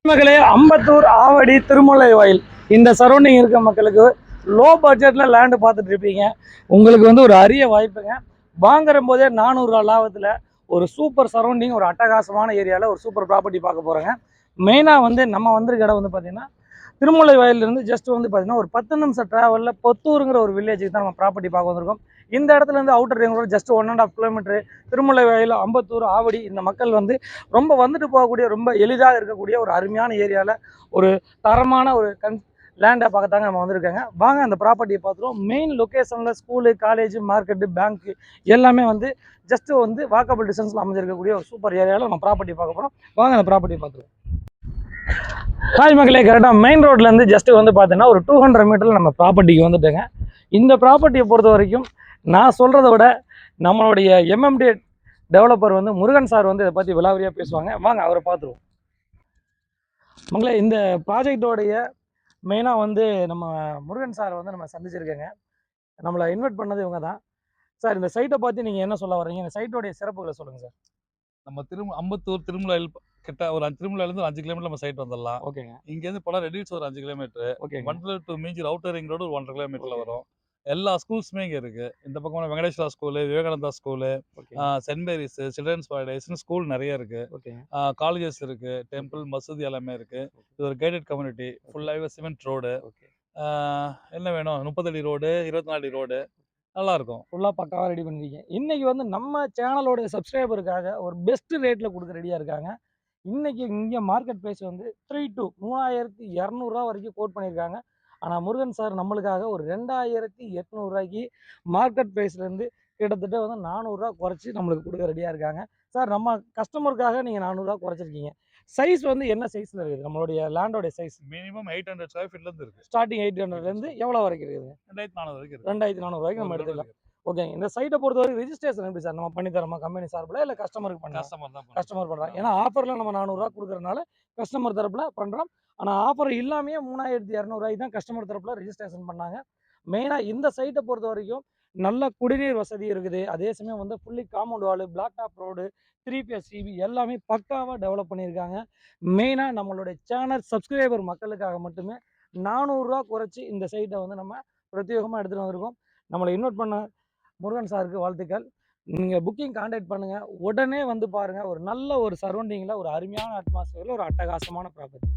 மக்களே, அம்பத்தூர், ஆவடி, திருமுல்லை வாயில் இந்த சரௌண்டிங் இருக்க மக்களுக்கு லோ பட்ஜெட்ல லேண்டு பார்த்துட்டு இருப்பீங்க. உங்களுக்கு வந்து ஒரு அரிய வாய்ப்புங்க. வாங்குற போதே 400 ரூபா லாபத்தில் ஒரு சூப்பர் சரௌண்டிங், ஒரு அட்டகாசமான ஏரியாவில் ஒரு சூப்பர் ப்ராப்பர்ட்டி பார்க்க போகிறோங்க. மெயினாக வந்து நம்ம வந்திருக்க இடம் வந்து பார்த்தீங்கன்னா திருமுல்லை வாயிலிருந்து ஜஸ்ட் வந்து பார்த்தீங்கன்னா ஒரு 10 நிமிஷம் ட்ராவலில் பொத்தூருங்கிற ஒரு வில்லேஜுக்கு தான் நம்ம ப்ராப்பர்ட்டி பார்க்க வந்திருக்கோம். இந்த இடத்துலேருந்து outer ring road just 1.5 kilometre. Thirumullaivoyal, Ambattur, Avadi இந்த மக்கள் வந்து ரொம்ப வந்துட்டு போகக்கூடிய, ரொம்ப எளிதாக இருக்கக்கூடிய ஒரு அருமையான ஏரியாவில் ஒரு தரமான ஒரு லேண்டை பார்க்கத்தாங்க நம்ம வந்திருக்காங்க. வாங்க அந்த ப்ராப்பர்ட்டியை பார்த்துருவோம். மெயின் லொக்கேஷனில் ஸ்கூலு, காலேஜ், மார்க்கெட்டு, பேங்க்கு எல்லாமே வந்து ஜஸ்ட்டு வந்து வாக்கபிள் டிஸ்டன்ஸில் அமைஞ்சிருக்கக்கூடிய ஒரு சூப்பர் ஏரியாவில் நம்ம ப்ராப்பர்ட்டி பார்க்க போகிறோம். வாங்க அந்த ப்ராப்பர்ட்டியை பார்த்துருவோம். ஹாய் மக்களே, கரெக்டாக மெயின் ரோட்லேருந்து ஜஸ்ட்டு வந்து பார்த்தீங்கன்னா ஒரு 200 மீட்டரில் நம்ம ப்ராப்பர்ட்டிக்கு வந்துட்டேங்க. இந்த ப்ராப்பர்ட்டியை பொறுத்த வரைக்கும் நான் சொல்கிறத விட நம்மளுடைய எம்எம்டி டெவலப்பர் வந்து முருகன் சார் வந்து இதை பற்றி விலாவரியாக பேசுவாங்க. வாங்க அவரை பார்த்துருவோம். மக்களே, இந்த ப்ராஜெக்டோடைய மெயினாக வந்து நம்ம முருகன் சார் வந்து நம்ம சந்திச்சிருக்கேங்க. நம்மளை இன்வைட் பண்ணது இவங்க தான். சார், இந்த சைட்டை பற்றி நீங்கள் என்ன சொல்ல வர்றீங்க? இந்த சைட்டோடைய சிறப்புகளை சொல்லுங்கள் சார். நம்ம அம்பத்தூர் திருமலையில் கிட்ட ஒரு திருமலையிலேருந்து 5 கிலோமீட்டர் நம்ம சைட் வந்துடலாம். ஓகேங்க. இங்கேருந்து போனால் ரெடியூஸ் ஒரு 5 kilometre. Okay. Vandalur to Minjur outer ring road ஒரு 1.5 கிலோமீட்டரில் வரும். எல்லா ஸ்கூல்ஸுமே இங்கே இருக்குது. இந்த பக்கம் Venkateswara school, Vivekananda school, Saint Mary's, children's பாரடைஸ்னு ஸ்கூல் நிறைய இருக்குது. காலேஜஸ் இருக்குது, டெம்பிள், மசூதி எல்லாமே இருக்குது. இது ஒரு கைடட் கம்யூனிட்டி. ஃபுல்லாகவே சிமெண்ட் ரோடு. என்ன வேணும்? 30 அடி ரோடு, 24 அடி ரோடு, நல்லாயிருக்கும். ஃபுல்லாக பக்காவாக ரெடி பண்ணிருக்கீங்க. இன்றைக்கி வந்து நம்ம சேனலோடைய சப்ஸ்கிரைபருக்காக ஒரு பெஸ்ட் ரேட்டில் கொடுக்க ரெடியாக இருக்காங்க. இன்றைக்கி இங்கே மார்க்கெட் ப்ரைஸ் வந்து 3 to 3200 வரைக்கும் கோட் பண்ணியிருக்காங்க. ஆனால் முருகன் சார் நம்மளுக்காக ஒரு 2800 மார்க்கெட் ப்ரைஸ்லேருந்து கிட்டத்தட்ட வந்து 400 குறைச்சி நம்மளுக்கு கொடுக்க ரெடியாக இருக்காங்க. சார், நம்ம கஸ்டமருக்காக நீங்கள் 400 குறைச்சிருக்கீங்க. சைஸ் வந்து என்ன சைஸில் இருக்குது? நம்மளுடைய லேண்டோடைய சைஸ் மினிமம் 800 ஸ்கொயர் ஃபீட்லேருந்து இருக்குது. ஸ்டார்டிங் 800லேருந்து எவ்வளோ வரைக்கும் இருக்குது? 2400 வரைக்கும் இருக்குது. 2400 வரைக்கும் நம்ம எடுத்துக்கலாம். ஓகேங்க. இந்த சைட்டை பொறுத்த வரைக்கும் ரிஜிஸ்ட்ரேஷன் எப்படி சார்? நம்ம பண்ணி தரோமா கம்பெனி சார்பில், இல்லை கஸ்டமருக்கு பண்ணலாம்? கஸ்டமர் பண்ணுறாங்க. ஏன்னா ஆஃபரில் நம்ம 400 கொடுக்குறதுனால கஸ்டமர் தரப்பில் பண்ணுறோம். ஆனால் ஆஃபர் இல்லாமையே 3200 தான் கஸ்டமர் தரப்பில் ரிஜிஸ்ட்ரேஷன் பண்ணாங்க. மெயினாக இந்த சைட்டை பொறுத்த வரைக்கும் நல்ல குடிநீர் வசதி இருக்குது. அதே சமயம் வந்து fully compound wall, black top road, 3 CV எல்லாமே பக்காவாக டெவலப் பண்ணியிருக்காங்க. மெயினாக நம்மளுடைய சேனல் சப்ஸ்கிரைபர் மக்களுக்காக மட்டுமே 400 குறைச்சி இந்த சைட்டை வந்து நம்ம பிரத்யேகமாக எடுத்துகிட்டு வந்திருக்கோம். நம்மளை இன்வைட் பண்ண முருகன் சாருக்கு வாழ்த்துக்கள். நீங்கள் புக்கிங் கான்டாக்ட் பண்ணுங்கள். உடனே வந்து பாருங்கள். ஒரு நல்ல ஒரு சரௌண்டிங்கில் ஒரு அருமையான அட்மாஸ்பியரில் ஒரு அட்டகாசமான ப்ராப்பர்ட்டி.